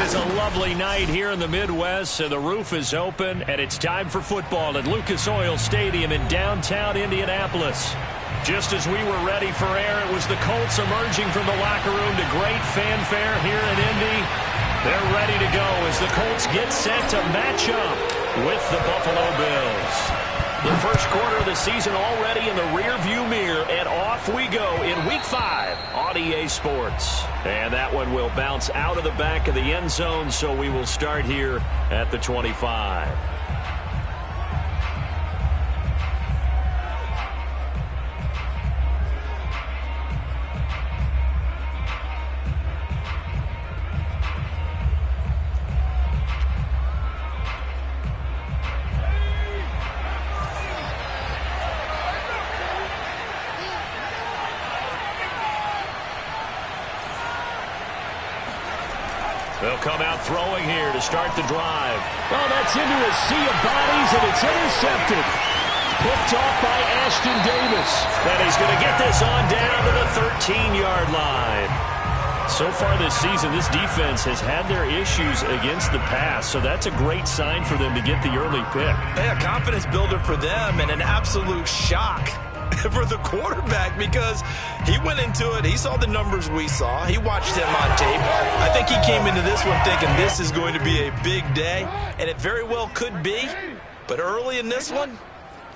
is a lovely night here in the Midwest, and the roof is open, and it's time for football at Lucas Oil Stadium in downtown Indianapolis. Just as we were ready for air, it was the Colts emerging from the locker room to great fanfare here in Indy. They're ready to go as the Colts get set to match up with the Buffalo Bills. The first quarter of the season already in the rearview mirror, and off we go in Week 5 on EA Sports. And that one will bounce out of the back of the end zone, so we will start here at the 25. They'll come out throwing here to start the drive. Oh, that's into a sea of bodies, and it's intercepted. Picked off by Ashton Davis. And he's going to get this on down to the 13-yard line. So far this season, this defense has had their issues against the pass, so that's a great sign for them to get the early pick. Yeah, confidence builder for them and an absolute shock for the quarterback because he went into it. He saw the numbers we saw. He watched him on tape. I think he came into this one thinking this is going to be a big day, and it very well could be. But early in this one,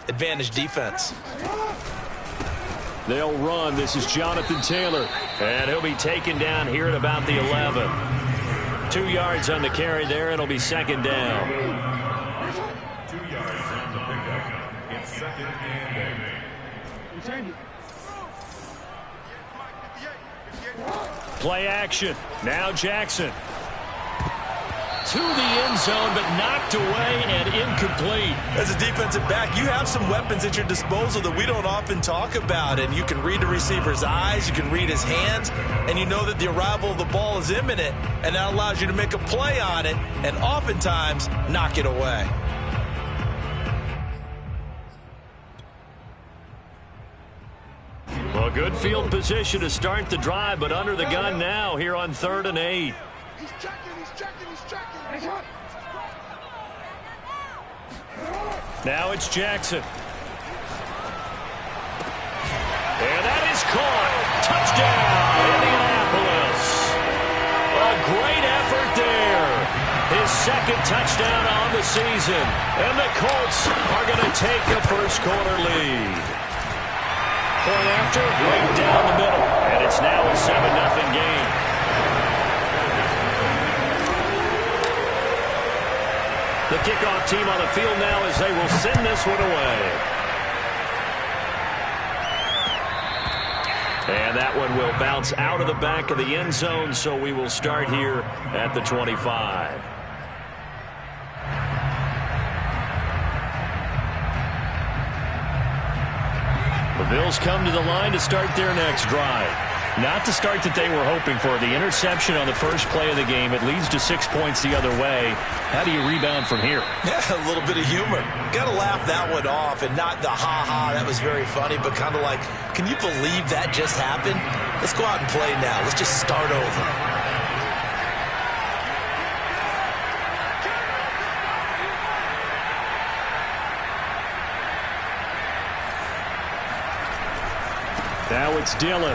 advantage defense. They'll run. This is Jonathan Taylor, and he'll be taken down here at about the 11. 2 yards on the carry there. It'll be second down. 2 yards on the pickup. It's second and 8. Play action. Now Jackson. To the end zone, but knocked away and incomplete. As a defensive back, you have some weapons at your disposal that we don't often talk about. And you can read the receiver's eyes, you can read his hands, and you know that the arrival of the ball is imminent. And that allows you to make a play on it and oftentimes knock it away. Well, good field position to start the drive, but under the gun now here on 3rd and 8. He's checking. Now it's Jackson. And that is caught. Touchdown, Indianapolis. A great effort there. His second touchdown on the season. And the Colts are going to take a first quarter lead. Point after, right down the middle. And it's now a 7-0 game. The kickoff team on the field now as they will send this one away. And that one will bounce out of the back of the end zone, so we will start here at the 25. The Bills come to the line to start their next drive. Not the start that they were hoping for. The interception on the first play of the game. It leads to 6 points the other way. How do you rebound from here? Yeah, a little bit of humor. Got to laugh that one off and not the ha-ha, that was very funny, but kind of like, can you believe that just happened? Let's go out and play now. Let's just start over. Now it's Dillon.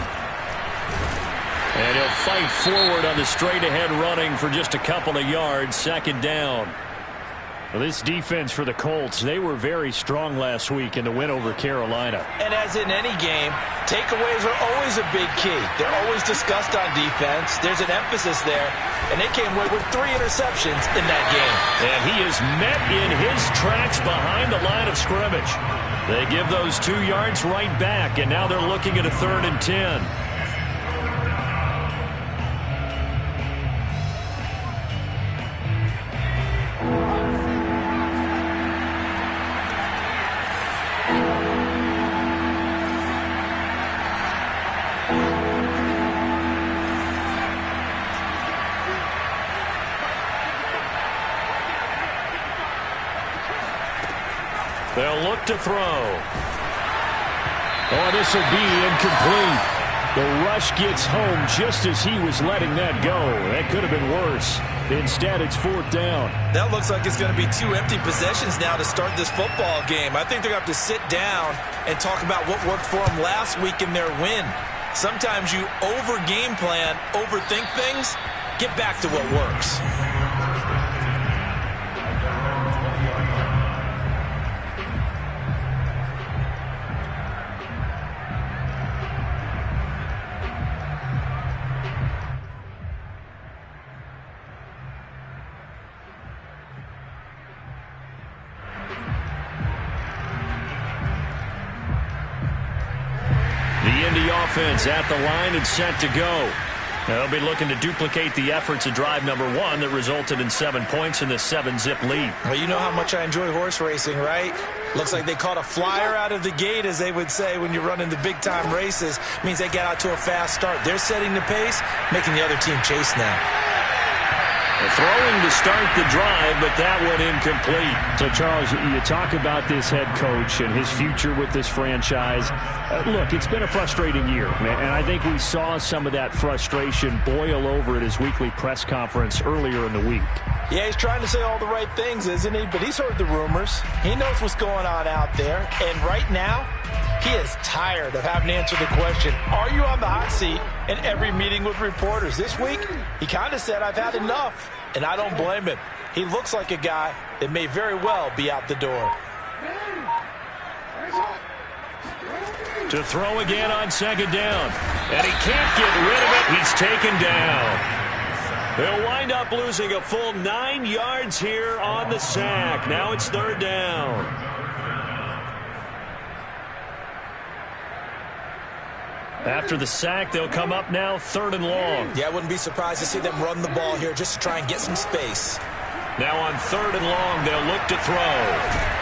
And he'll fight forward on the straight-ahead running for just a couple of yards. Second down. Well, this defense for the Colts, they were very strong last week in the win over Carolina. And as in any game, takeaways are always a big key. They're always discussed on defense. There's an emphasis there. And they came away with 3 interceptions in that game. And he is met in his tracks behind the line of scrimmage. They give those 2 yards right back, and now they're looking at a 3rd and 10. They'll look to throw. Oh, this will be incomplete. The rush gets home just as he was letting that go. That could have been worse. Instead, it's 4th down. That looks like it's going to be 2 empty possessions now to start this football game. I think they're going to have to sit down and talk about what worked for them last week in their win. Sometimes you over-game plan, overthink things, get back to what works. Offense at the line and set to go. They'll be looking to duplicate the efforts of drive number 1 that resulted in 7 points in the 7-zip lead. Well, you know how much I enjoy horse racing, right? Looks like they caught a flyer out of the gate, as they would say when you're running the big-time races. Means they get out to a fast start. They're setting the pace, making the other team chase now. Throwing to start the drive, but that one incomplete. So, Charles, you talk about this head coach and his future with this franchise. Look, it's been a frustrating year, and I think we saw some of that frustration boil over at his weekly press conference earlier in the week. Yeah, he's trying to say all the right things, isn't he? But he's heard the rumors. He knows what's going on out there. And right now, he is tired of having to answer the question, are you on the hot seat, in every meeting with reporters. This week, he kind of said, I've had enough. And I don't blame him. He looks like a guy that may very well be out the door. To throw again on 2nd down. And he can't get rid of it. He's taken down. They'll wind up losing a full 9 yards here on the sack. Now it's 3rd down. After the sack, they'll come up now 3rd and long. Yeah, I wouldn't be surprised to see them run the ball here just to try and get some space. Now on 3rd and long, they'll look to throw.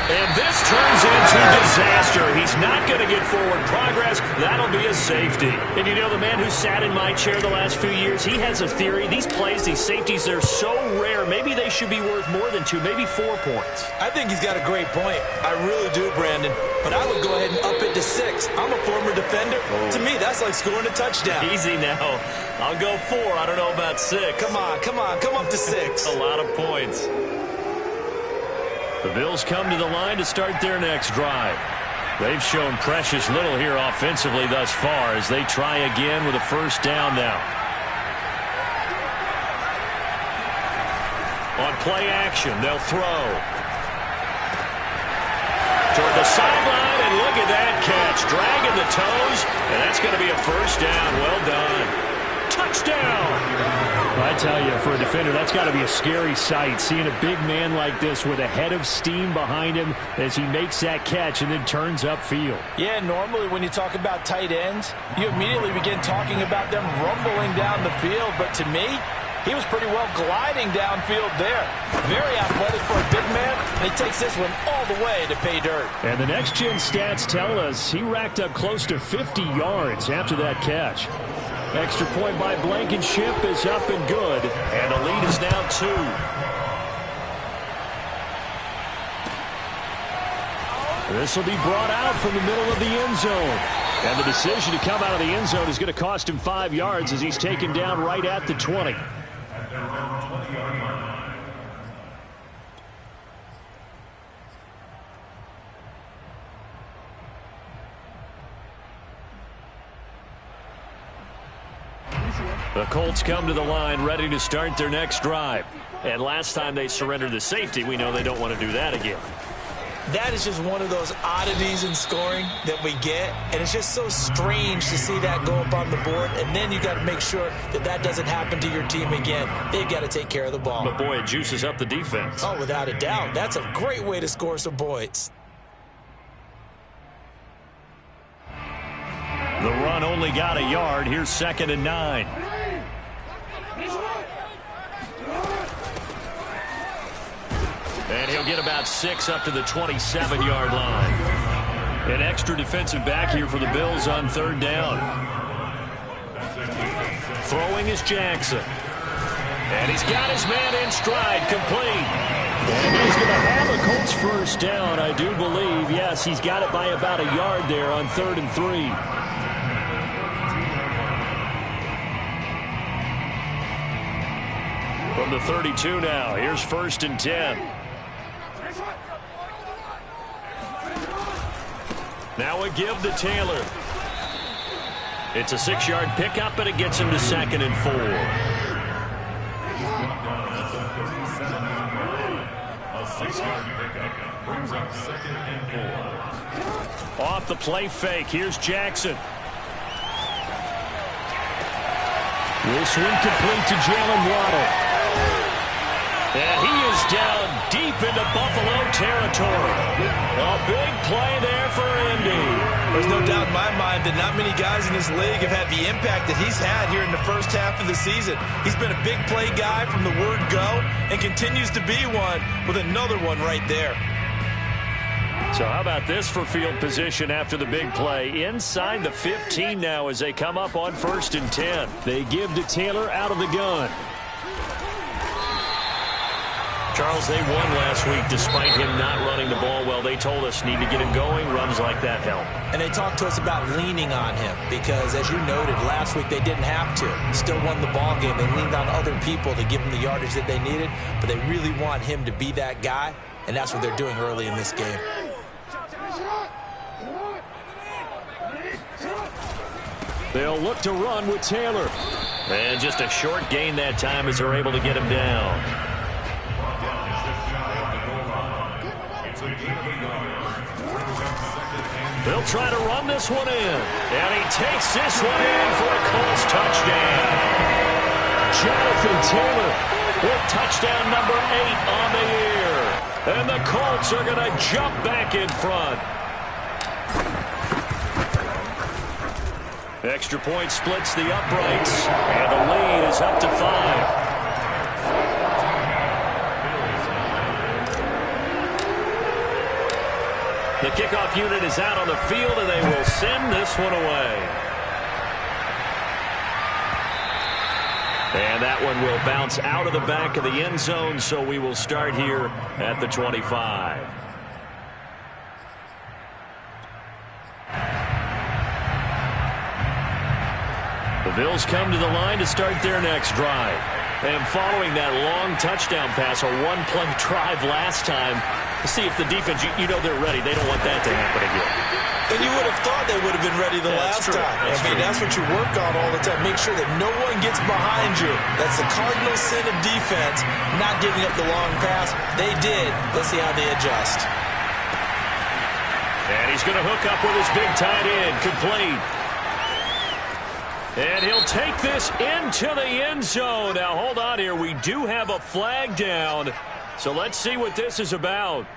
And this turns into disaster. He's not going to get forward progress. That'll be a safety. And you know, the man who sat in my chair the last few years, he has a theory. These plays, these safeties, they're so rare. Maybe they should be worth more than 2, maybe 4 points. I think he's got a great point. I really do, Brandon. But I would go ahead and up it to 6. I'm a former defender. To me, that's like scoring a touchdown. Easy now. I'll go 4. I don't know about 6. Come on. Come up to 6. A lot of points. The Bills come to the line to start their next drive. They've shown precious little here offensively thus far as they try again with a 1st down now. On play action, they'll throw. Toward the sideline, and look at that catch. Dragging the toes, and that's going to be a 1st down. Well done. Touchdown! I tell you, for a defender, that's got to be a scary sight, seeing a big man like this with a head of steam behind him as he makes that catch and then turns upfield. Yeah, normally when you talk about tight ends, you immediately begin talking about them rumbling down the field. But to me, he was pretty well gliding downfield there. Very athletic for a big man, and he takes this one all the way to pay dirt. And the next-gen stats tell us he racked up close to 50 yards after that catch. Extra point by Blankenship is up and good. And the lead is now 2. This will be brought out from the middle of the end zone. And the decision to come out of the end zone is going to cost him 5 yards as he's taken down right at the 20. The Colts come to the line ready to start their next drive. And last time they surrendered the safety, we know they don't want to do that again. That is just one of those oddities in scoring that we get. And it's just so strange to see that go up on the board. And then you got to make sure that that doesn't happen to your team again. They've got to take care of the ball. But boy, it juices up the defense. Oh, without a doubt. That's a great way to score some points. The run only got a yard. Here's 2nd and 9. And he'll get about 6 up to the 27-yard line. An extra defensive back here for the Bills on 3rd down. Throwing is Jackson. And he's got his man in stride, complete. And he's going to have a Colts 1st down, I do believe. Yes, he's got it by about a yard there on 3rd and 3. the 32 now. Here's 1st and 10. Now a give to Taylor. It's a 6-yard pickup, and it gets him to 2nd and 4. A 6-yard pickup brings up 2nd and 4. Off the play fake, here's Jackson. Will swing complete to Jalen Waddle. And he is down deep into Buffalo territory. A big play there for Indy. There's no doubt in my mind that not many guys in this league have had the impact that he's had here in the first half of the season. He's been a big play guy from the word go and continues to be one with another one right there. So how about this for field position after the big play? Inside the 15 now as they come up on 1st and 10. They give to Taylor out of the gun. Charles, they won last week despite him not running the ball well. They told us need to get him going. Runs like that help. And they talked to us about leaning on him because, as you noted, last week they didn't have to. Still won the ball game. They leaned on other people to give them the yardage that they needed, but they really want him to be that guy, and that's what they're doing early in this game. They'll look to run with Taylor. And just a short gain that time as they're able to get him down. They'll try to run this one in. And he takes this one in for a Colts touchdown. Jonathan Taylor with touchdown number 8 on the year. And the Colts are going to jump back in front. Extra point splits the uprights. And the lead is up to 5. The kickoff unit is out on the field, and they will send this one away. And that one will bounce out of the back of the end zone, so we will start here at the 25. The Bills come to the line to start their next drive. And following that long touchdown pass, a one-play drive last time, to see if the defense, you know they're ready. They don't want that to happen again. And you would have thought they would have been ready the last time. That's what you work on all the time. Make sure that no one gets behind you. That's the cardinal sin of defense, not giving up the long pass. They did. Let's see how they adjust. And he's going to hook up with his big tight end, complete. And he'll take this into the end zone. Now, hold on here. We do have a flag down. So let's see what this is about.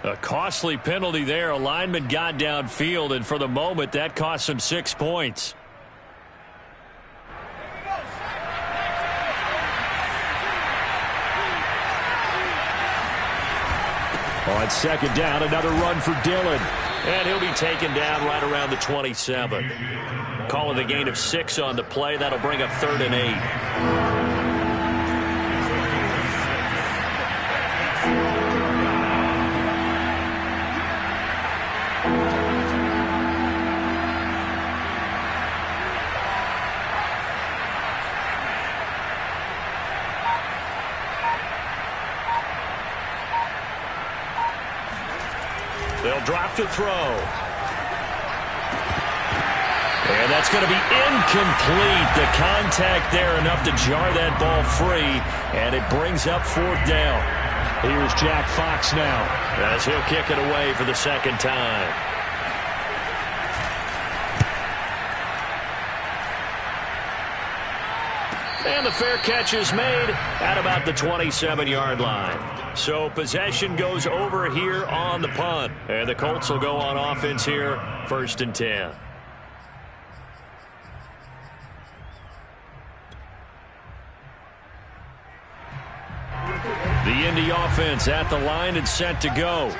A costly penalty there. A lineman got downfield, and for the moment, that cost him 6 points. On 2nd down, another run for Dillon. And he'll be taken down right around the 27. Calling a gain of 6 on the play. That'll bring up 3rd and 8. They'll drop to throw. And that's going to be incomplete. The contact there enough to jar that ball free. And it brings up 4th down. Here's Jack Fox now, as he'll kick it away for the 2nd time. And the fair catch is made at about the 27-yard line. So possession goes over here on the punt. And the Colts will go on offense here, 1st and 10. The Indy offense at the line and set to go.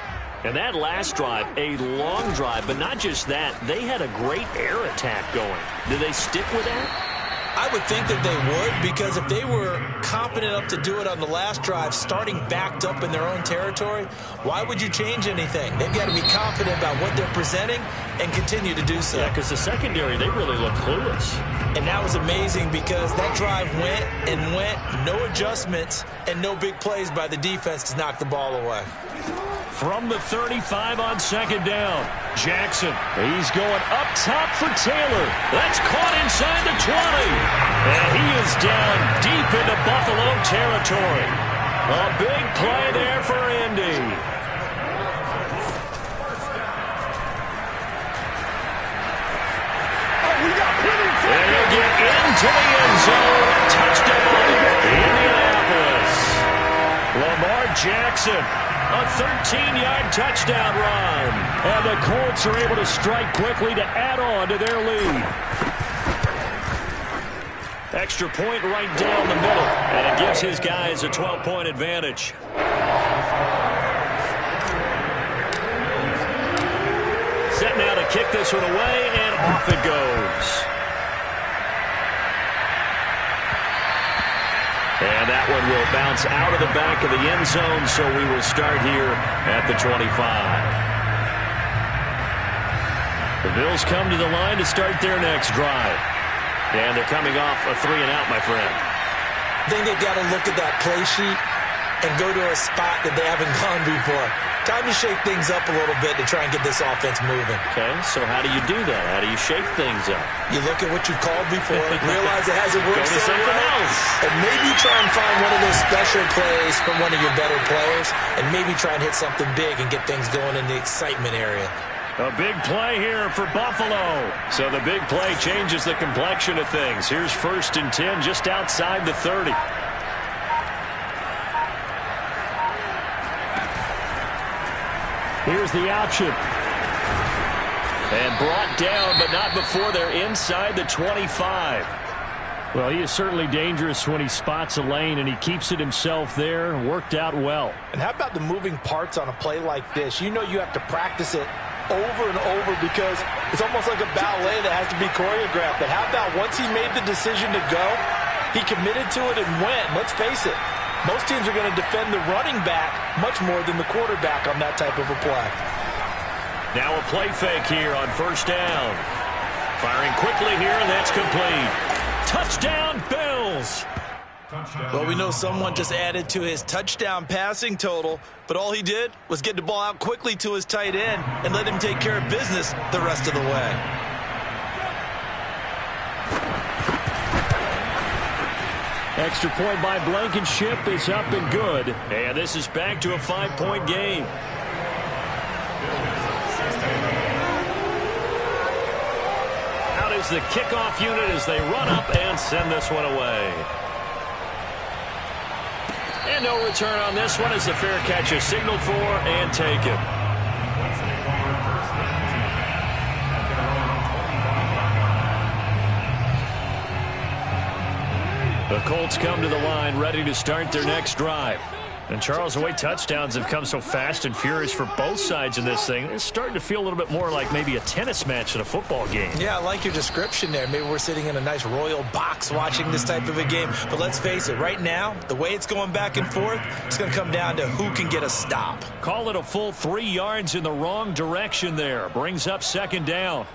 And that last drive, a long drive, but not just that. They had a great air attack going. Do they stick with that? I would think that they would, because if they were confident enough to do it on the last drive, starting backed up in their own territory, why would you change anything? They've got to be confident about what they're presenting and continue to do so. Yeah, because the secondary, they really look clueless. And that was amazing because that drive went and went, no adjustments and no big plays by the defense to knock the ball away. From the 35 on second down, Jackson. He's going up top for Taylor. That's caught inside the 20. And he is down deep into Buffalo territory. A big play there for Indy. And he'll get into the end zone. Touchdown, Indianapolis. Lamar Jackson. A 13-yard touchdown run. And the Colts are able to strike quickly to add on to their lead. Extra point right down the middle. And it gives his guys a 12-point advantage. Set now to kick this one away, and off it goes. And that one will bounce out of the back of the end zone, so we will start here at the 25. The Bills come to the line to start their next drive. And they're coming off a 3-and-out, my friend. I think they've got to look at that play sheet and go to a spot that they haven't gone before. Time to shake things up a little bit to try and get this offense moving. Okay, so how do you do that? How do you shake things up? You look at what you've called before, realize it hasn't worked Go to something else. and maybe try and find one of those special plays from one of your better players, and maybe try and hit something big and get things going in the excitement area. A big play here for Buffalo. So the big play changes the complexion of things. Here's 1st and 10 just outside the 30. Here's the option. And brought down, but not before they're inside the 25. Well, he is certainly dangerous when he spots a lane, and he keeps it himself there. Worked out well. And how about the moving parts on a play like this? You know you have to practice it over and over because it's almost like a ballet that has to be choreographed. But how about once he made the decision to go, he committed to it and went. Let's face it, most teams are going to defend the running back much more than the quarterback on that type of a play. Now a play fake here on 1st down. Firing quickly here, and that's complete. Touchdown, Bills. Well, we know someone just added to his touchdown passing total, but all he did was get the ball out quickly to his tight end and let him take care of business the rest of the way. Extra point by Blankenship is up and good. And this is back to a 5-point game. Out is the kickoff unit as they run up and send this one away. And no return on this one as the fair catch is signaled for and taken. The Colts come to the line ready to start their next drive. And Charles, the way touchdowns have come so fast and furious for both sides in this thing, it's starting to feel a little bit more like maybe a tennis match in a football game. Yeah, I like your description there. Maybe we're sitting in a nice royal box watching this type of a game. But let's face it, right now, the way it's going back and forth, it's going to come down to who can get a stop. Call it a full 3 yards in the wrong direction there. Brings up 2nd down.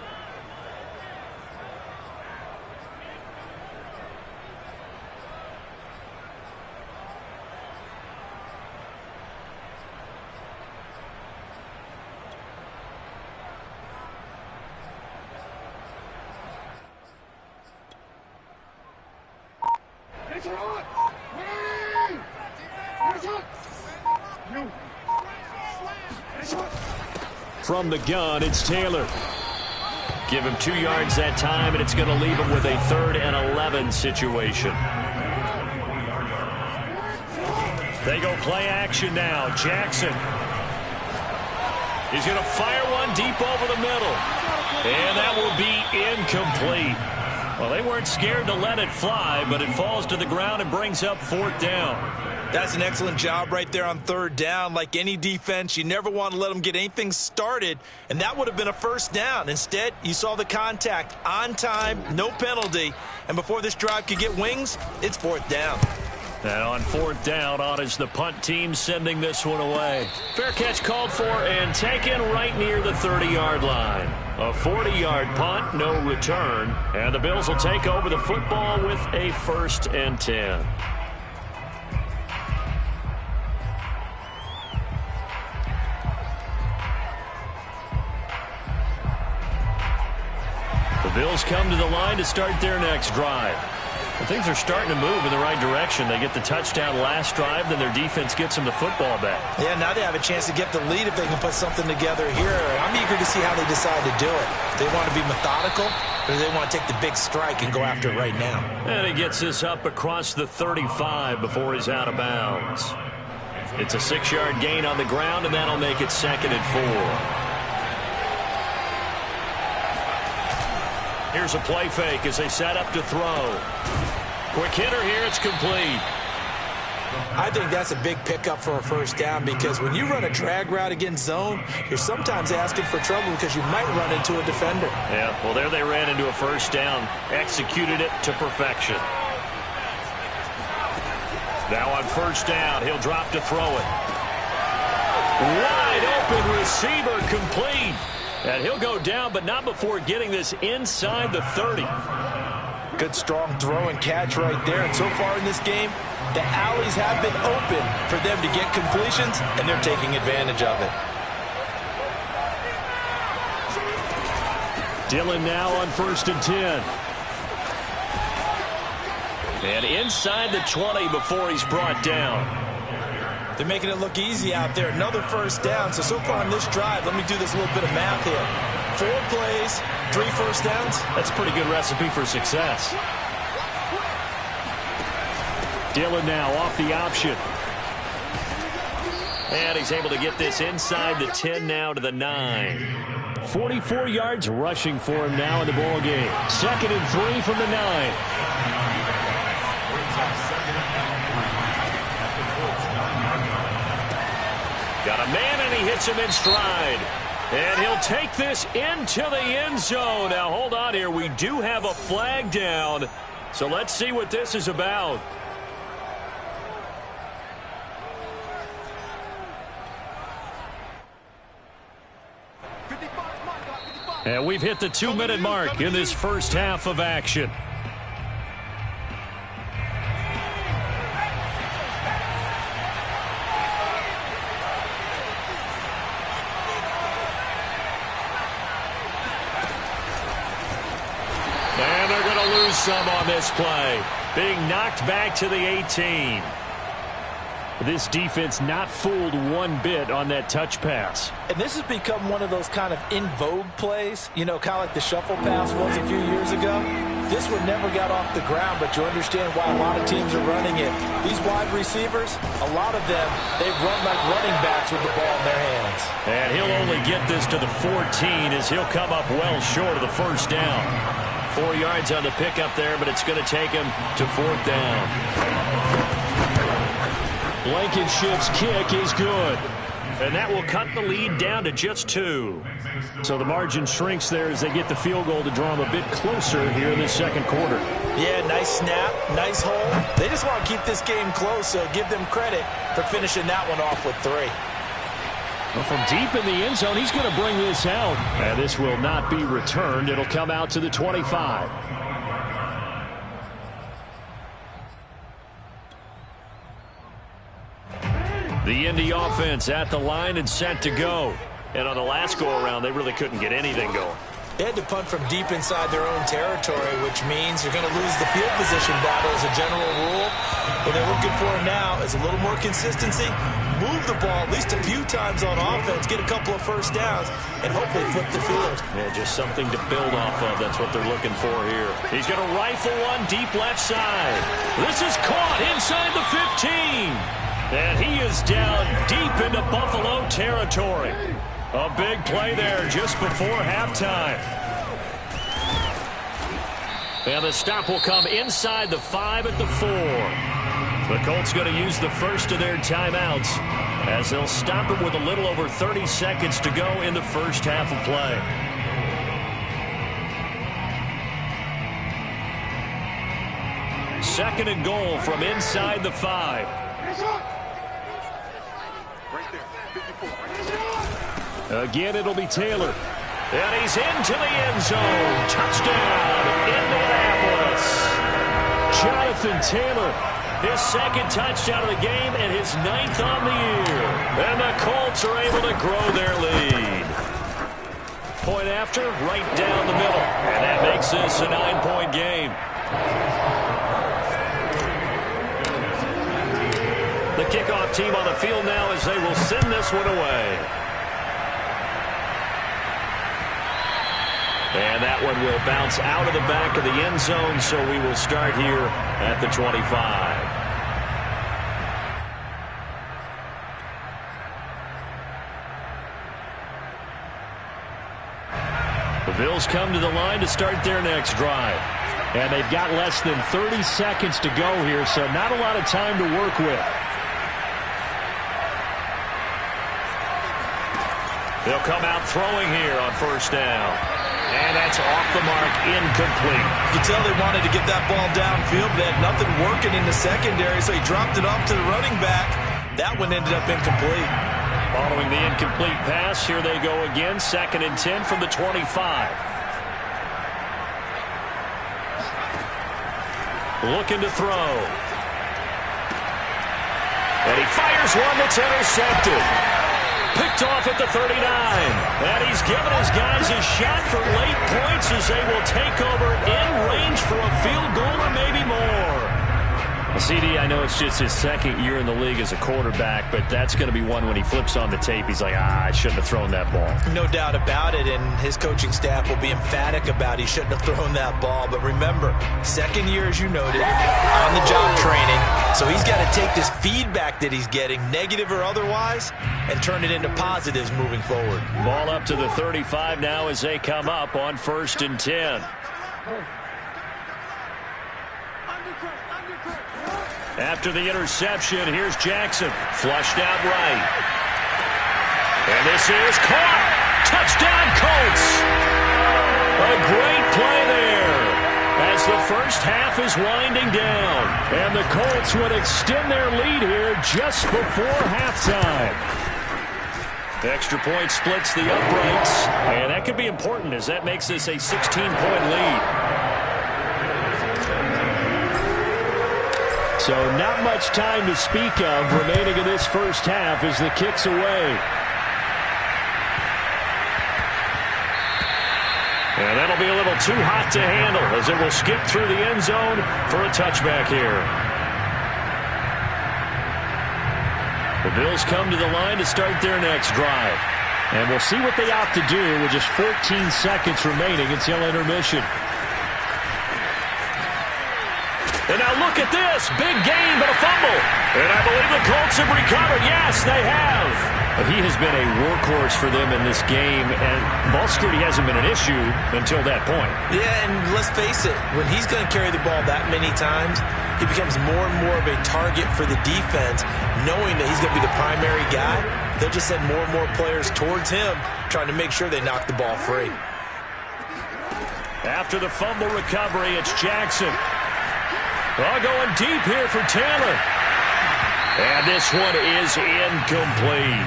From the gun, it's Taylor. Give him 2 yards that time, and it's going to leave him with a 3rd and 11 situation. They go play action now. Jackson. He's going to fire one deep over the middle. And that will be incomplete. Well, they weren't scared to let it fly, but it falls to the ground and brings up 4th down. That's an excellent job right there on 3rd down. Like any defense, you never want to let them get anything started, and that would have been a 1st down. Instead, you saw the contact on time, no penalty, and before this drive could get wings, it's 4th down. And on 4th down, on is the punt team sending this one away. Fair catch called for and taken right near the 30-yard line. A 40-yard punt, no return, and the Bills will take over the football with a 1st and 10. The Bills come to the line to start their next drive. And things are starting to move in the right direction. They get the touchdown last drive, then their defense gets them the football back. Yeah, now they have a chance to get the lead if they can put something together here. I'm eager to see how they decide to do it. Do they want to be methodical, or do they want to take the big strike and go after it right now? And he gets this up across the 35 before he's out of bounds. It's a 6-yard gain on the ground, and that'll make it 2nd and 4. Here's a play fake as they set up to throw. Quick hitter here, it's complete. I think that's a big pickup for a 1st down because when you run a drag route against zone, you're sometimes asking for trouble because you might run into a defender. Yeah, well, there they ran into a 1st down, executed it to perfection. Now on 1st down, he'll drop to throw it. Wide open receiver, complete. And he'll go down, but not before getting this inside the 30. Good, strong throw and catch right there. And so far in this game, the alleys have been open for them to get completions, and they're taking advantage of it. Dillon now on 1st and 10. And inside the 20 before he's brought down. They're making it look easy out there. Another 1st down. So far on this drive, let me do this little bit of math here. 4 plays, 3 1st downs. That's a pretty good recipe for success. Dillon now off the option. And he's able to get this inside the 10 now to the 9. 44 yards rushing for him now in the ball game. 2nd and 3 from the 9. Got a man, and he hits him in stride. And he'll take this into the end zone. Now, hold on here. We do have a flag down. So let's see what this is about. And we've hit the 2-minute mark in this first half of action. And they're going to lose some on this play. Being knocked back to the 18. This defense not fooled one bit on that touch pass. And this has become one of those kind of in vogue plays, you know, kind of like the shuffle pass was a few years ago. This one never got off the ground, but you understand why a lot of teams are running it. These wide receivers, a lot of them, they run like running backs with the ball in their hands. And he'll only get this to the 14 as he'll come up well short of the 1st down. 4 yards on the pickup there, but it's going to take him to 4th down. Blankenship's kick is good. And that will cut the lead down to just 2. So the margin shrinks there as they get the field goal to draw them a bit closer here in the 2nd quarter. Yeah, nice snap, nice hold. They just want to keep this game close, so give them credit for finishing that one off with 3. Well, from deep in the end zone, he's going to bring this out. And this will not be returned. It'll come out to the 25. The Indy offense at the line and set to go. And on the last go-around, they really couldn't get anything going. They had to punt from deep inside their own territory, which means you're going to lose the field position battle as a general rule. What they're looking for now is a little more consistency, move the ball at least a few times on offense, get a couple of 1st downs, and hopefully flip the field. Yeah, just something to build off of. That's what they're looking for here. He's going to rifle one deep left side. This is caught inside the 15. And he is down deep into Buffalo territory. A big play there just before halftime. And the stop will come inside the 5 at the 4. The Colts going to use the first of their timeouts as they'll stop it with a little over 30 seconds to go in the first half of play. Second and goal from inside the 5. Again, it'll be Taylor. And he's into the end zone. Touchdown, Indianapolis. Jonathan Taylor, his second touchdown of the game and his 9th on the year. And the Colts are able to grow their lead. Point after, right down the middle. And that makes this a 9-point game. The kickoff team on the field now as they will send this one away. And that one will bounce out of the back of the end zone, so we will start here at the 25. The Bills come to the line to start their next drive. And they've got less than 30 seconds to go here, so not a lot of time to work with. They'll come out throwing here on first down. And that's off the mark, incomplete. You can tell they wanted to get that ball downfield, but they had nothing working in the secondary, so he dropped it off to the running back. That one ended up incomplete. Following the incomplete pass, here they go again, 2nd and 10 from the 25. Looking to throw. And he fires one that's intercepted. Picked off at the 39. And he's given his guys a shot for late points as they will take over in range for a field goal or maybe more. CD, I know it's just his 2nd year in the league as a quarterback, but that's going to be one when he flips on the tape. He's like, I shouldn't have thrown that ball. No doubt about it, and his coaching staff will be emphatic about he shouldn't have thrown that ball. But remember, 2nd year, as you noted, on-the-job training. So he's got to take this feedback that he's getting, negative or otherwise, and turn it into positives moving forward. Ball up to the 35 now as they come up on 1st and 10. After the interception, here's Jackson. Flushed out right. And this is caught. Touchdown, Colts. A great play there as the first half is winding down. And the Colts would extend their lead here just before halftime. The extra point splits the uprights. And that could be important as that makes this a 16-point lead. So not much time to speak of remaining in this first half as the kick's away. And that'll be a little too hot to handle as it will skip through the end zone for a touchback here. The Bills come to the line to start their next drive. And we'll see what they opt to do with just 14 seconds remaining until intermission. And now look at this. Big gain, but a fumble. And I believe the Colts have recovered. Yes, they have. He has been a workhorse for them in this game, and ball security hasn't been an issue until that point. Yeah, and let's face it, when he's going to carry the ball that many times, he becomes more and more of a target for the defense, knowing that he's going to be the primary guy. They'll just send more and more players towards him, trying to make sure they knock the ball free. After the fumble recovery, it's Jackson. Well, going deep here for Taylor. And this one is incomplete.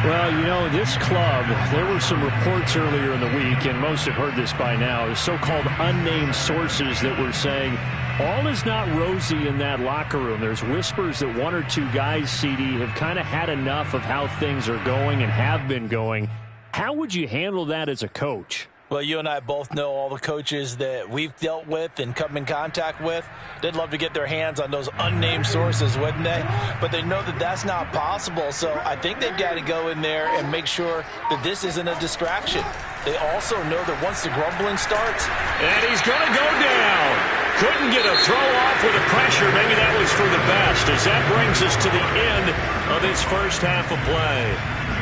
Well, you know, this club, there were some reports earlier in the week, and most have heard this by now, so-called unnamed sources that were saying all is not rosy in that locker room. There's whispers that 1 or 2 guys, CD, have kind of had enough of how things are going and have been going. How would you handle that as a coach? Well, you and I both know all the coaches that we've dealt with and come in contact with. They'd love to get their hands on those unnamed sources, wouldn't they? But they know that that's not possible, so I think they've got to go in there and make sure that this isn't a distraction. They also know that once the grumbling starts... And he's going to go down. Couldn't get a throw off with the pressure. Maybe that was for the best, as that brings us to the end of this first half of play.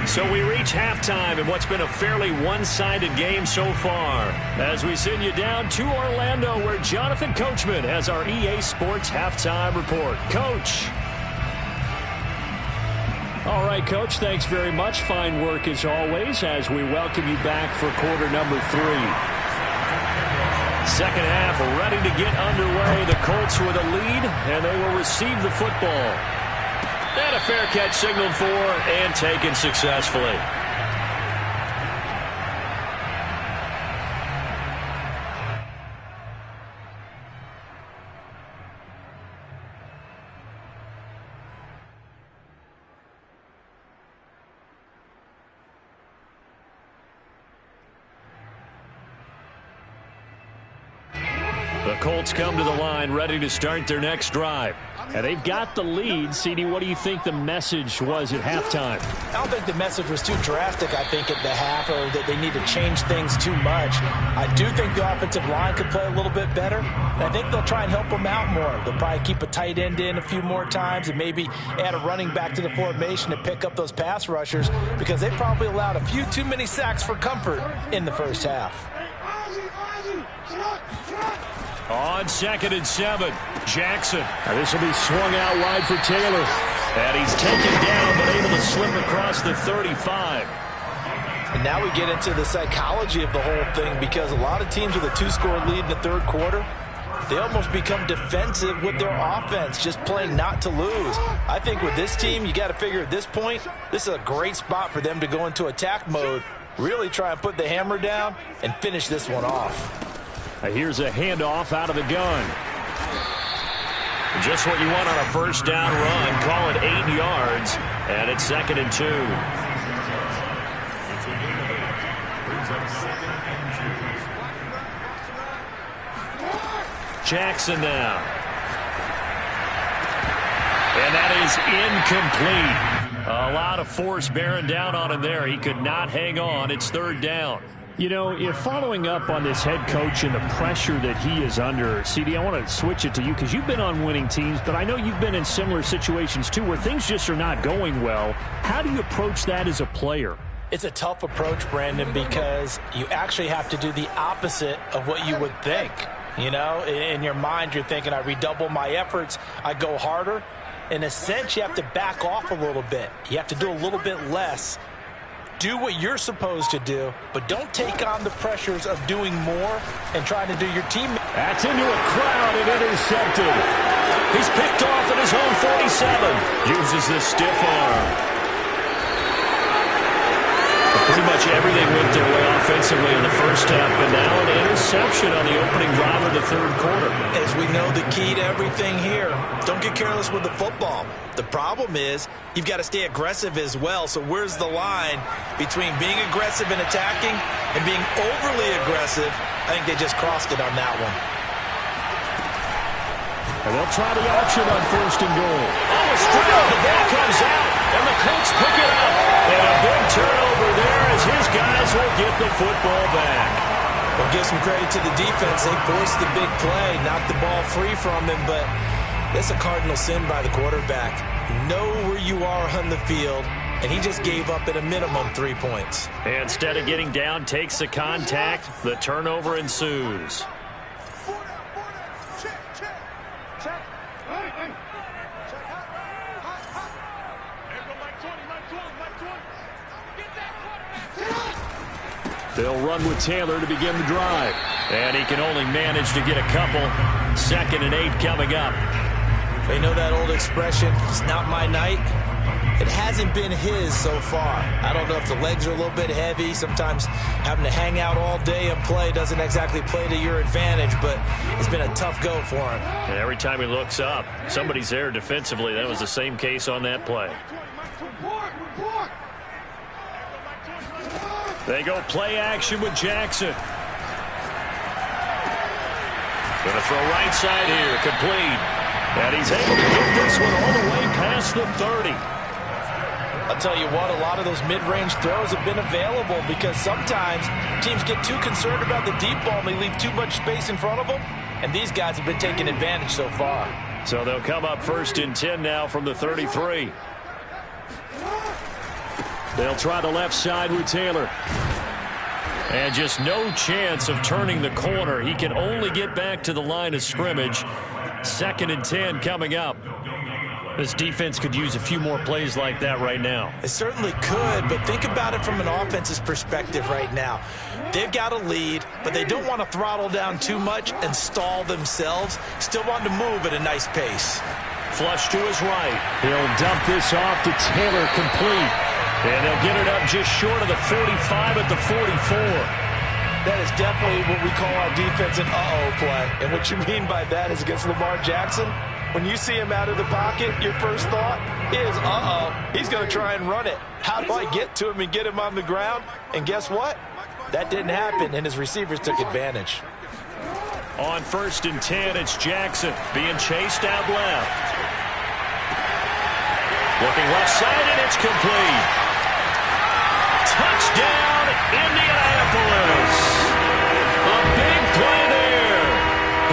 So we reach halftime in what's been a fairly one-sided game so far, as we send you down to Orlando, where Jonathan Coachman has our EA Sports Halftime Report. Coach. All right, Coach, thanks very much. Fine work as always as we welcome you back for quarter number 3. Second half ready to get underway. The Colts with a lead, and they will receive the football. And a fair catch signaled for and taken successfully. The Colts come to the line ready to start their next drive. And they've got the lead. CD, what do you think the message was at halftime? I don't think the message was too drastic, I think, at the half, or that they need to change things too much. I do think the offensive line could play a little bit better. And I think they'll try and help them out more. They'll probably keep a tight end in a few more times and maybe add a running back to the formation to pick up those pass rushers, because they probably allowed a few too many sacks for comfort in the first half. On 2nd and 7, Jackson. This will be swung out wide for Taylor. And he's taken down, but able to slip across the 35. And now we get into the psychology of the whole thing, because a lot of teams with a 2-score lead in the third quarter, they almost become defensive with their offense, just playing not to lose. I think with this team, you got to figure at this point, this is a great spot for them to go into attack mode, really try and put the hammer down and finish this one off. Here's a handoff out of the gun. Just what you want on a first down run. Call it 8 yards, and it's 2nd and 2. Jackson now. And that is incomplete. A lot of force bearing down on him there. He could not hang on. It's 3rd down. You know, if following up on this head coach and the pressure that he is under, CD, I want to switch it to you, because you've been on winning teams, but I know you've been in similar situations too where things just are not going well. How do you approach that as a player? It's a tough approach, Brandon, because you actually have to do the opposite of what you would think. You know, in your mind, you're thinking, I redouble my efforts, I go harder. In a sense, you have to back off a little bit. You have to do a little bit less. Do what you're supposed to do, but don't take on the pressures of doing more and trying to do your team. That's into a crowd and intercepted. He's picked off at his own 47. Uses the stiff arm. Pretty much everything went their way offensively in the first half, but now an interception on the opening drive of the third quarter. As we know, the key to everything here, don't get careless with the football. The problem is you've got to stay aggressive as well. So where's the line between being aggressive and attacking and being overly aggressive? I think they just crossed it on that one. And they'll try the option on 1st and goal. Oh, a strike. The ball comes out, and the Colts pick it up. And a big turnover there as his guys will get the football back. Well, give some credit to the defense. They forced the big play, knocked the ball free from him, but that's a cardinal sin by the quarterback. Know where you are on the field, and he just gave up at a minimum 3 points. And instead of getting down, takes the contact. The turnover ensues. They'll run with Taylor to begin the drive. And he can only manage to get a couple. 2nd and 8 coming up. They know that old expression, it's not my night. It hasn't been his so far. I don't know if the legs are a little bit heavy. Sometimes having to hang out all day and play doesn't exactly play to your advantage, but it's been a tough go for him. And every time he looks up, somebody's there defensively. That was the same case on that play. They go play action with Jackson. Going to throw right side here, complete. And he's able to get this one all the way past the 30. I'll tell you what, a lot of those mid-range throws have been available because sometimes teams get too concerned about the deep ball and they leave too much space in front of them. And these guys have been taking advantage so far. So they'll come up 1st and 10 now from the 33. They'll try the left side with Taylor. And just no chance of turning the corner. He can only get back to the line of scrimmage. 2nd and 10 coming up. This defense could use a few more plays like that right now. It certainly could, but think about it from an offense's perspective right now. They've got a lead, but they don't want to throttle down too much and stall themselves. Still want to move at a nice pace. Flush to his right. He'll dump this off to Taylor, complete. And they'll get it up just short of the 45 at the 44. That is definitely what we call our defense an uh-oh play. And what you mean by that is against Lamar Jackson, when you see him out of the pocket, your first thought is, uh-oh, he's going to try and run it. How do I get to him and get him on the ground? And guess what? That didn't happen, and his receivers took advantage. On 1st and 10, it's Jackson being chased out left. Looking left side, and it's complete. Touchdown, Indianapolis. A big play there.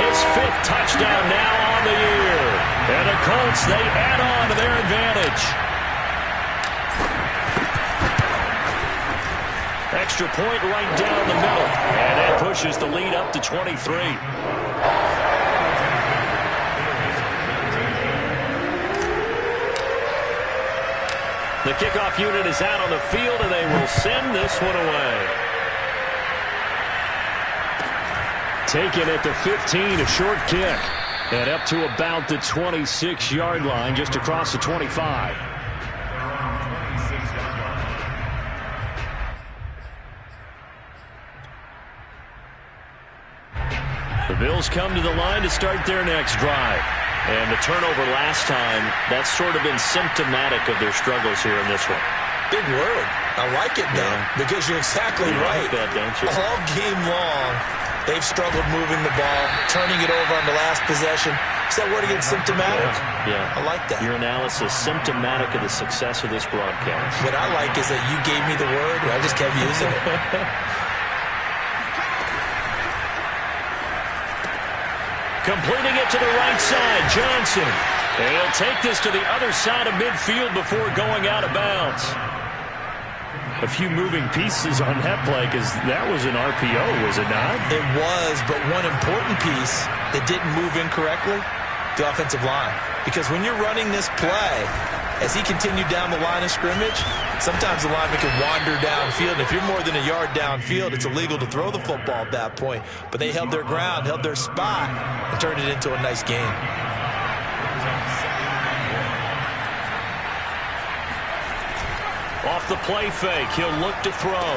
His 5th touchdown now on the year. And the Colts, they add on to their advantage. Extra point right down the middle. And that pushes the lead up to 23. The kickoff unit is out on the field, and they will send this one away. Taken at the 15, a short kick. And up to about the 26-yard line, just across the 25. The Bills come to the line to start their next drive. And the turnover last time, that's sort of been symptomatic of their struggles here in this one. Big word. I like it, though, because you're exactly right. Like that, don't you? All game long, they've struggled moving the ball, turning it over on the last possession. Is that word again, symptomatic? Yeah. I like that. Your analysis, symptomatic of the success of this broadcast. What I like is that you gave me the word, and I just kept using it. Completing it to the right side, Johnson. And he'll take this to the other side of midfield before going out of bounds. A few moving pieces on that play, because that was an RPO, was it not? It was, but one important piece that didn't move incorrectly, the offensive line. Because when you're running this play, as he continued down the line of scrimmage, sometimes the lineman can wander downfield. If you're more than a yard downfield, it's illegal to throw the football at that point. But they held their ground, held their spot, and turned it into a nice game. Off the play fake, he'll look to throw.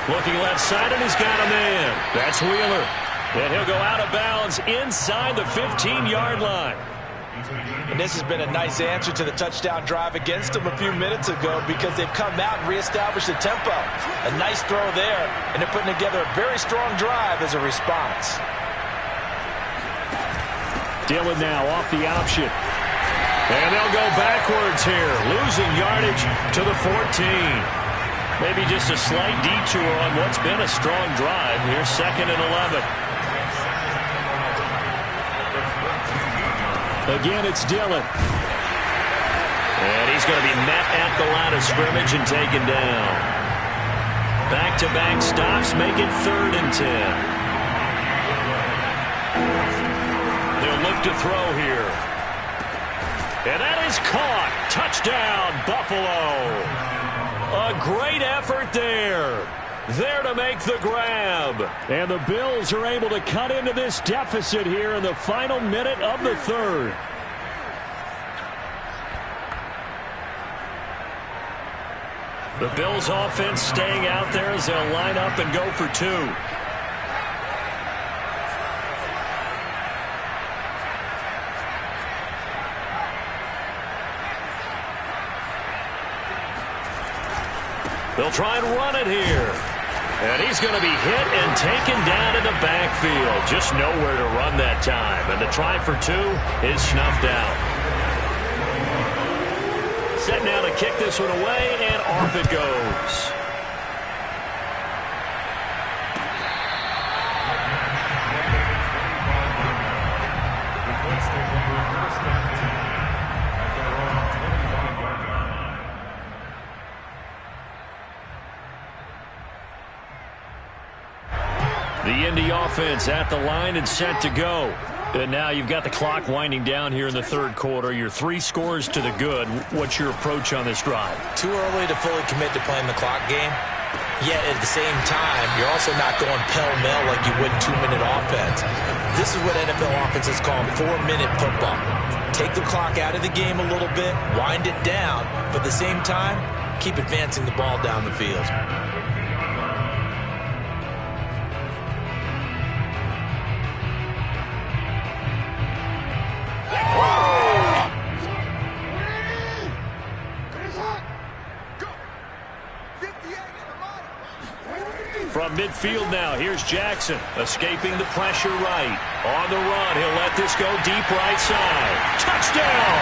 Looking left side, and he's got a man. That's Wheeler. And he'll go out of bounds inside the 15-yard line. And this has been a nice answer to the touchdown drive against them a few minutes ago, because they've come out and reestablished the tempo. A nice throw there, and they're putting together a very strong drive as a response. Dillon now off the option. And they'll go backwards here, losing yardage to the 14. Maybe just a slight detour on what's been a strong drive. Here's 2nd and 11. Again, it's Dillon. And he's going to be met at the line of scrimmage and taken down. Back-to-back stops make it 3rd and 10. They'll look to throw here. And that is caught. Touchdown, Buffalo. A great effort there. There to make the grab. And the Bills are able to cut into this deficit here in the final minute of the 3rd. The Bills offense staying out there as they'll line up and go for 2. They'll try and run it here. And he's going to be hit and taken down in the backfield. Just nowhere to run that time. And the try for 2 is snuffed out. Set now to kick this one away, and off it goes. Indy offense at the line and set to go. And now you've got the clock winding down here in the third quarter. You're 3 scores to the good. What's your approach on this drive? Too early to fully commit to playing the clock game. Yet at the same time, you're also not going pell-mell like you would in 2-minute offense. This is what NFL offenses call 4-minute football. Take the clock out of the game a little bit, wind it down, but at the same time, keep advancing the ball down the field. From midfield now, here's Jackson, escaping the pressure right. On the run, he'll let this go deep right side. Touchdown!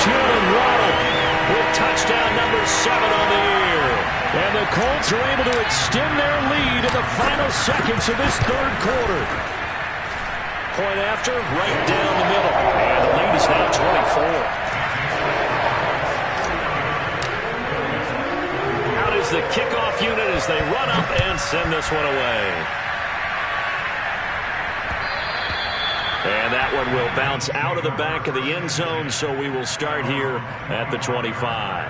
Jalen Waddle with touchdown number 7 on the year. And the Colts are able to extend their lead in the final seconds of this third quarter. Point after, right down the middle. And the lead is now 24. The kickoff unit as they run up and send this one away. And that one will bounce out of the back of the end zone, so we will start here at the 25.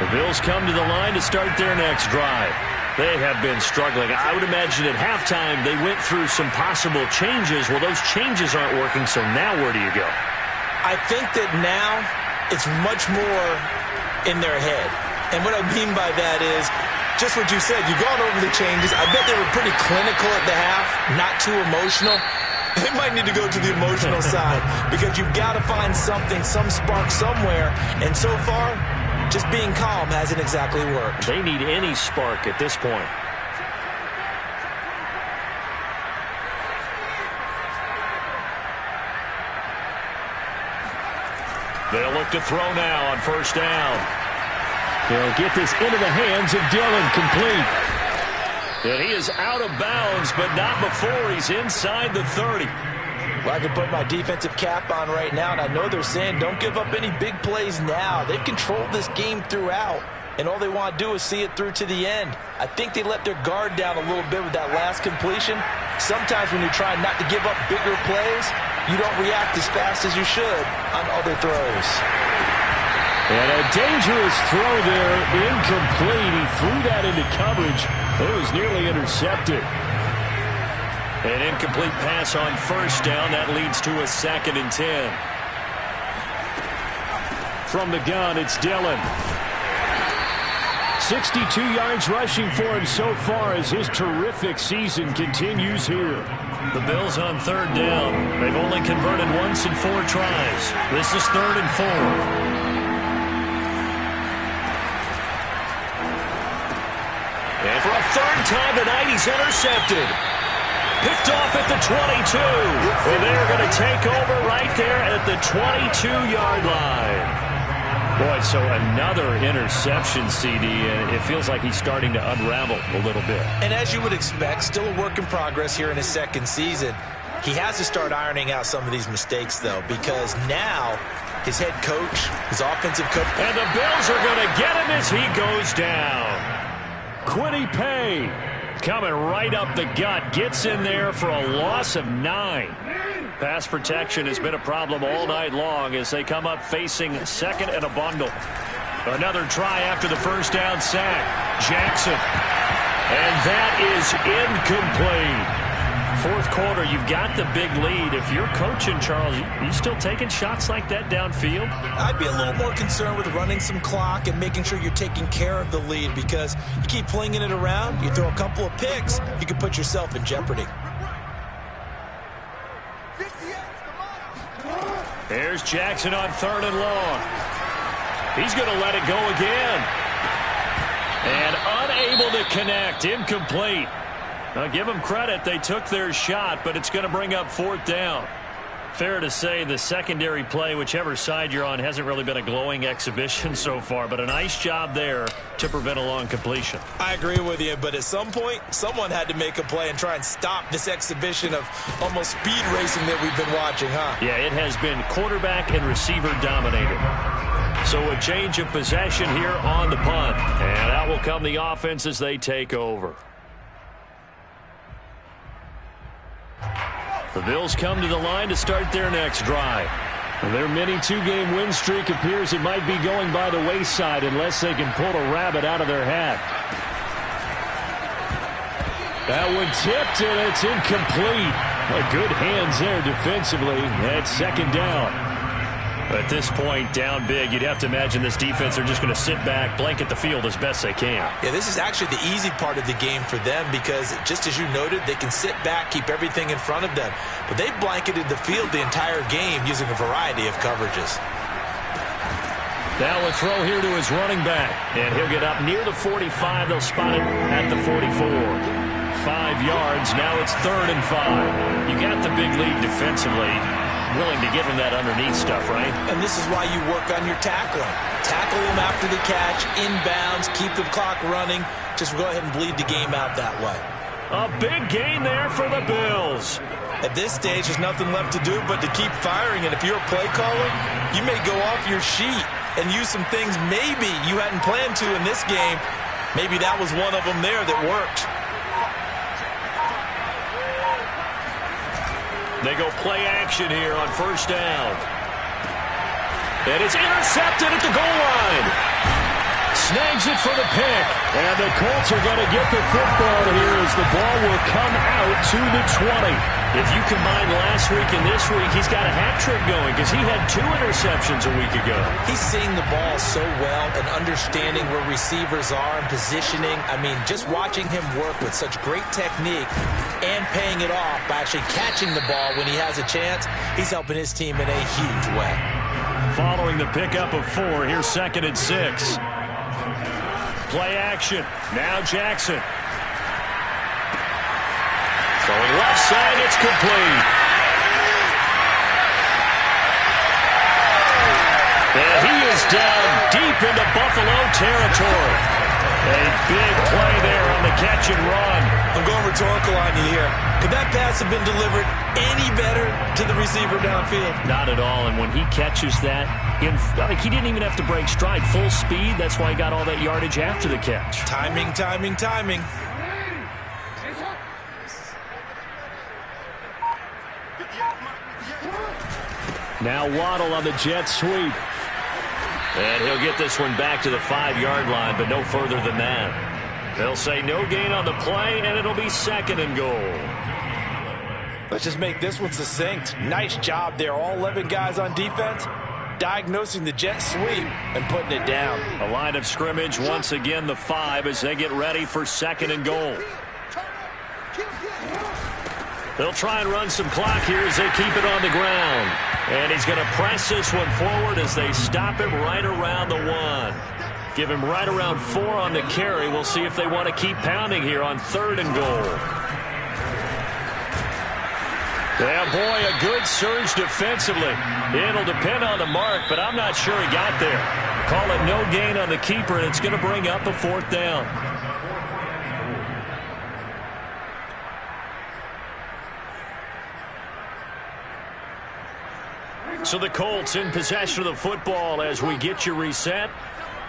The Bills come to the line to start their next drive. They have been struggling. I would imagine at halftime they went through some possible changes. Well, those changes aren't working, so now where do you go? I think that now it's much more in their head. And what I mean by that is just what you said. You've gone over the changes. I bet they were pretty clinical at the half, not too emotional. They might need to go to the emotional side because you've got to find something, some spark somewhere. And so far, just being calm hasn't exactly worked. They need any spark at this point. They'll look to throw now on first down. They'll get this into the hands of Dillon, complete. And he is out of bounds, but not before he's inside the 30. Well, I can put my defensive cap on right now, and I know they're saying don't give up any big plays now. They've controlled this game throughout, and all they want to do is see it through to the end. I think they let their guard down a little bit with that last completion. Sometimes when you're trying not to give up bigger plays, you don't react as fast as you should on other throws. And a dangerous throw there, incomplete. He threw that into coverage. It was nearly intercepted. An incomplete pass on first down. That leads to a 2nd and 10. From the gun, it's Dillon. 62 yards rushing for him so far as his terrific season continues here. The Bills on 3rd down. They've only converted once in 4 tries. This is 3rd and 4. And for a 3rd time tonight, he's intercepted. Picked off at the 22. And they're going to take over right there at the 22-yard line. Boy, so another interception, CD, and it feels like he's starting to unravel a little bit. And as you would expect, still a work in progress here in his 2nd season. He has to start ironing out some of these mistakes, though, because now his head coach, his offensive coach. And the Bills are going to get him as he goes down. Quiddy Pay coming right up the gut, gets in there for a loss of 9. Pass protection has been a problem all night long as they come up facing 2nd and a bundle. Another try after the first down sack. Jackson. And that is incomplete. 4th quarter, you've got the big lead. If you're coaching, Charles, you still taking shots like that downfield? I'd be a little more concerned with running some clock and making sure you're taking care of the lead because you keep flinging it around, you throw a couple of picks, you can put yourself in jeopardy. There's Jackson on 3rd and long. He's going to let it go again. And unable to connect. Incomplete. Now, give them credit. They took their shot, but it's going to bring up 4th down. Fair to say the secondary play, whichever side you're on, hasn't really been a glowing exhibition so far, but a nice job there to prevent a long completion. I agree with you, but at some point, someone had to make a play and try and stop this exhibition of almost speed racing that we've been watching, huh? Yeah, it has been quarterback and receiver dominated. So a change of possession here on the punt. And out will come the offense as they take over. The Bills come to the line to start their next drive. Their mini two-game win streak appears it might be going by the wayside unless they can pull a rabbit out of their hat. That one tipped, and it's incomplete. Good hands there defensively at second down. At this point, down big, you'd have to imagine this defense are just going to sit back, blanket the field as best they can. Yeah, this is actually the easy part of the game for them because, just as you noted, they can sit back, keep everything in front of them. But they've blanketed the field the entire game using a variety of coverages. Now a throw here to his running back, and he'll get up near the 45. They'll spot it at the 44. 5 yards. Now it's 3rd and 5. You got the big lead defensively. Willing to give him that underneath stuff, right? And this is why you work on your tackling. Tackle him after the catch, inbounds, keep the clock running. Just go ahead and bleed the game out that way. A big gain there for the Bills. At this stage, there's nothing left to do but to keep firing. And if you're a play caller, you may go off your sheet and use some things maybe you hadn't planned to in this game. Maybe that was one of them there that worked. They go play action here on 1st down. And it's intercepted at the goal line. Snags it for the pick. And the Colts are going to get the football here as the ball will come out to the 20. If you combine last week and this week, he's got a hat trick going because he had 2 interceptions a week ago. He's seeing the ball so well and understanding where receivers are and positioning. I mean, just watching him work with such great technique and paying it off by actually catching the ball when he has a chance, he's helping his team in a huge way. Following the pickup of 4, here's 2nd and 6. Play action. Now Jackson. Throwing left side, it's complete. And he is down deep into Buffalo territory. A big play there on the catch and run. I'm going rhetorical on you here. Could that pass have been delivered any better to the receiver downfield? Not at all, and when he catches that, he didn't even have to break stride. Full speed, that's why he got all that yardage after the catch. Timing, timing, timing. Now Waddle on the jet sweep. And he'll get this one back to the 5-yard line, but no further than that. They'll say no gain on the play, and it'll be 2nd and goal. Let's just make this one succinct. Nice job there. All 11 guys on defense diagnosing the jet sweep and putting it down. A line of scrimmage, once again the 5 as they get ready for 2nd and goal. They'll try and run some clock here as they keep it on the ground. And he's going to press this one forward as they stop him right around the 1. Give him right around 4 on the carry. We'll see if they want to keep pounding here on 3rd and goal. Yeah, boy, a good surge defensively. It'll depend on the mark, but I'm not sure he got there. Call it no gain on the keeper, and it's going to bring up a 4th down. So the Colts in possession of the football as we get you reset.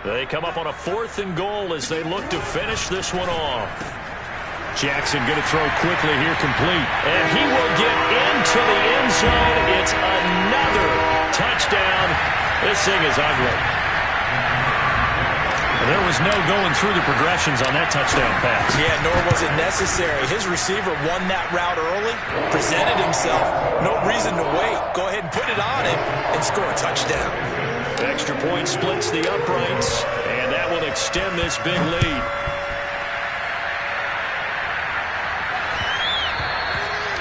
They come up on a 4th and goal as they look to finish this one off. Jackson going to throw quickly here, complete. And he will get into the end zone. It's another touchdown. This thing is ugly. There was no going through the progressions on that touchdown pass. Yeah, nor was it necessary. His receiver won that route early, presented himself. No reason to wait. Go ahead and put it on him and score a touchdown. Extra point splits the uprights, and that will extend this big lead.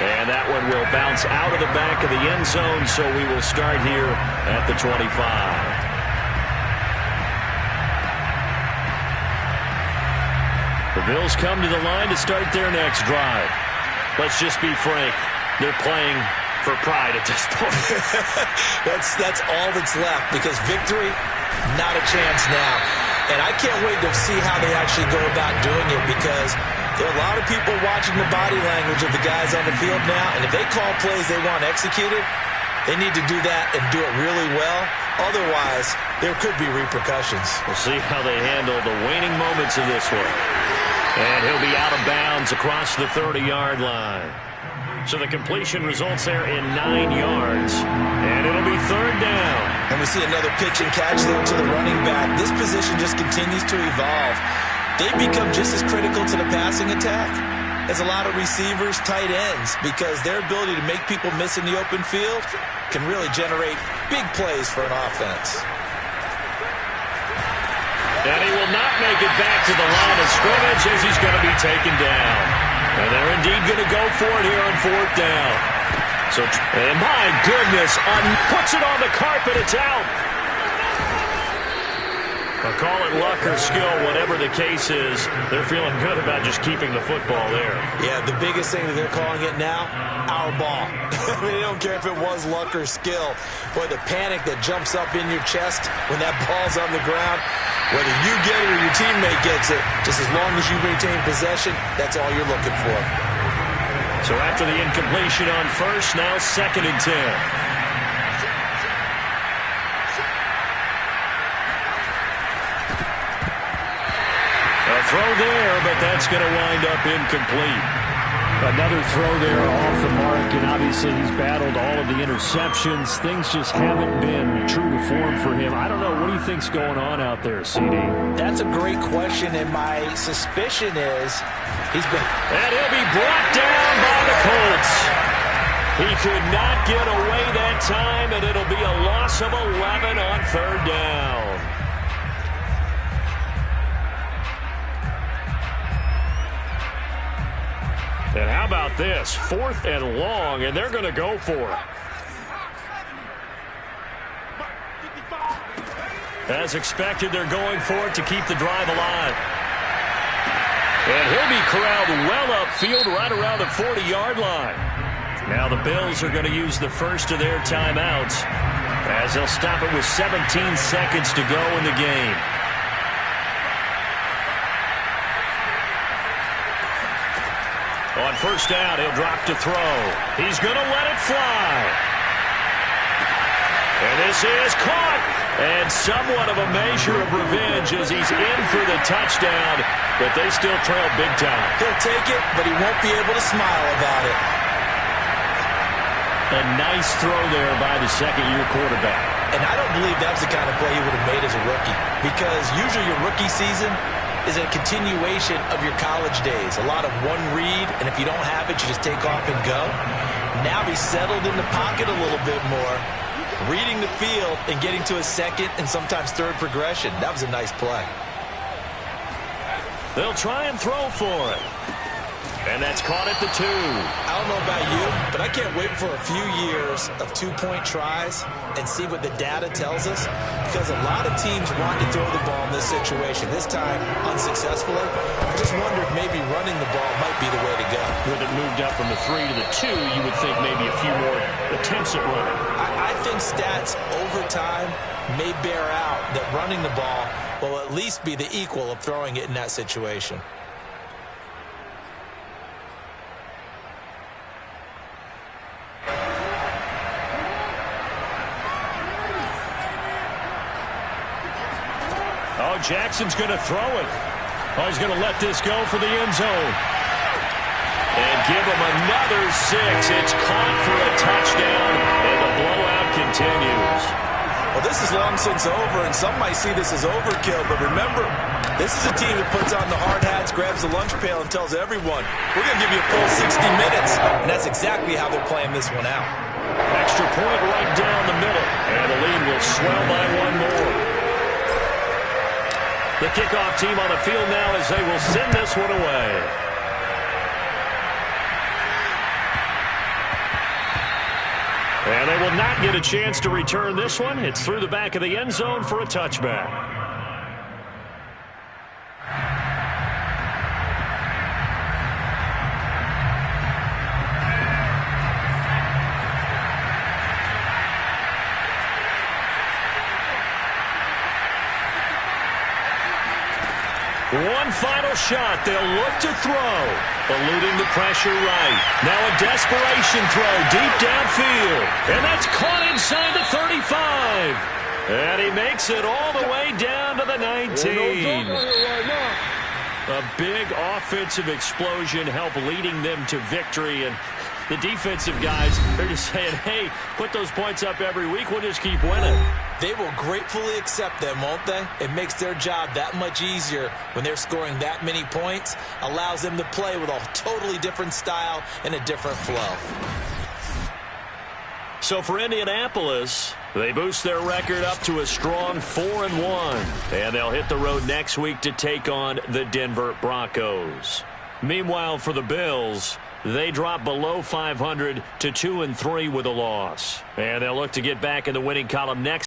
And that one will bounce out of the back of the end zone, so we will start here at the 25. The Bills come to the line to start their next drive. Let's just be frank. They're playing for pride at this point. That's all that's left because victory, not a chance now. And I can't wait to see how they actually go about doing it because there are a lot of people watching the body language of the guys on the field now. And if they call plays they want executed, They need to do that and do it really well. Otherwise, there could be repercussions. We'll see how they handle the waning moments of this one. And he'll be out of bounds across the 30-yard line. So the completion results there in 9 yards. And it'll be third down. And we see another pitch and catch there to the running back. This position just continues to evolve. They become just as critical to the passing attack as a lot of receivers, tight ends, because their ability to make people miss in the open field can really generate big plays for an offense. And he will not make it back to the line of scrimmage as he's going to be taken down. And they're indeed going to go for it here on fourth down. So, and my goodness, puts it on the carpet, it's out. I'll call it luck or skill, whatever the case is. They're feeling good about just keeping the football there. Yeah, the biggest thing that they're calling it now, our ball. I mean, they don't care if it was luck or skill. Boy, the panic that jumps up in your chest when that ball's on the ground, whether you get it or your teammate gets it, just as long as you retain possession, that's all you're looking for. So after the incompletion on first, now 2nd and 10. Throw there, but that's going to wind up incomplete. Another throw there off the mark, and obviously he's battled all of the interceptions. Things just haven't been true to form for him. I don't know. What do you think's going on out there, CD? That's a great question, and my suspicion is he's been... And he'll be brought down by the Colts. He could not get away that time, and it'll be a loss of 11 on third down. And how about this? 4th and long, and they're going to go for it. As expected, they're going for it to keep the drive alive. And he'll be corralled well upfield right around the 40-yard line. Now the Bills are going to use the first of their timeouts as they'll stop it with 17 seconds to go in the game. On first down, he'll drop to throw. He's going to let it fly. And this is caught. And somewhat of a measure of revenge as he's in for the touchdown. But they still trail big time. He'll take it, but he won't be able to smile about it. A nice throw there by the second-year quarterback. And I don't believe that was the kind of play he would have made as a rookie. Because usually your rookie season is a continuation of your college days. A lot of one read, and if you don't have it, you just take off and go. Now he's settled in the pocket a little bit more, reading the field and getting to a second and sometimes third progression. That was a nice play. They'll try and throw for it. And that's caught at the 2. I don't know about you, but I can't wait for a few years of two-point tries and see what the data tells us, because a lot of teams want to throw the ball in this situation. This time, unsuccessfully. I just wonder if maybe running the ball might be the way to go. With it moved up from the 3 to the 2, you would think maybe a few more attempts at running. I think stats over time may bear out that running the ball will at least be the equal of throwing it in that situation. Oh, Jackson's going to throw it. Oh, he's going to let this go for the end zone. And give him another 6. It's caught for a touchdown, and the blowout continues. Well, this is long since over, and some might see this as overkill, but remember, this is a team that puts on the hard hats, grabs the lunch pail, and tells everyone, we're going to give you a full 60 minutes. And that's exactly how they're playing this one out. Extra point right down the middle, and the lead will swell by 1 more. The kickoff team on the field now as they will send this one away. And they will not get a chance to return this one. It's through the back of the end zone for a touchback. One final shot. They'll look to throw. Eluding the pressure right. Now a desperation throw deep downfield. And that's caught inside the 35. And he makes it all the way down to the 19. A big offensive explosion helped leading them to victory. And the defensive guys are just saying, hey, put those points up every week. We'll just keep winning. They will gratefully accept them, won't they? It makes their job that much easier when they're scoring that many points. Allows them to play with a totally different style and a different flow. So for Indianapolis, they boost their record up to a strong 4-1. And they'll hit the road next week to take on the Denver Broncos. Meanwhile, for the Bills, they drop below 500 to 2-3 with a loss. And they'll look to get back in the winning column next